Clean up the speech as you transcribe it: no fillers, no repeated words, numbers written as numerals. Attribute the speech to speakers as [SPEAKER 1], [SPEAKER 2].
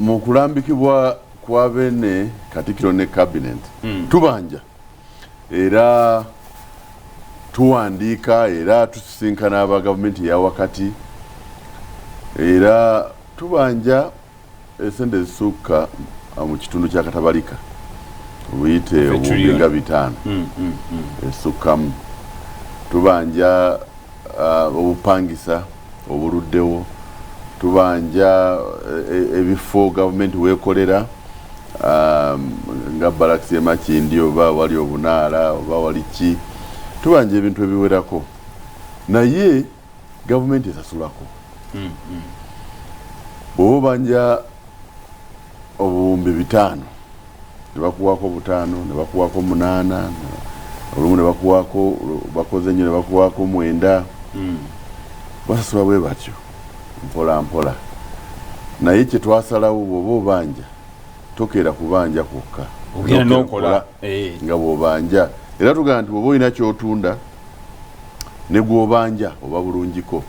[SPEAKER 1] mu kulambikibwa kwa bene Katikkiro ne cabinet tubanja era tuwandiika era tusisinkana aba gavumenti ya wakati era tubanja esente zisukka mu kitundu kya Katabalika buyite obubinga 5 esukkamu tubanja obupangisa obuluddewo tubanja ebifo gavumenti wekolera nga Barracks Makindi oba wali obunaala oba wali ki tubanja ebintu ebiwerako naye gavumenti esasulako obanja obuwumbi 5 nebakuwako 5 nebakuwako 8 olumu nebakuwako bakoze nnyo nebakuwako 9 basasula bwe batyo mpola mpola naye kye twasalawo bw'oba obanja tokeera kubanja kwokka
[SPEAKER 2] ogenda n'okola
[SPEAKER 1] nga bw'obanja era tugamba nti bw'oba olina ky'otunda ne gw'obanja oba bulungiko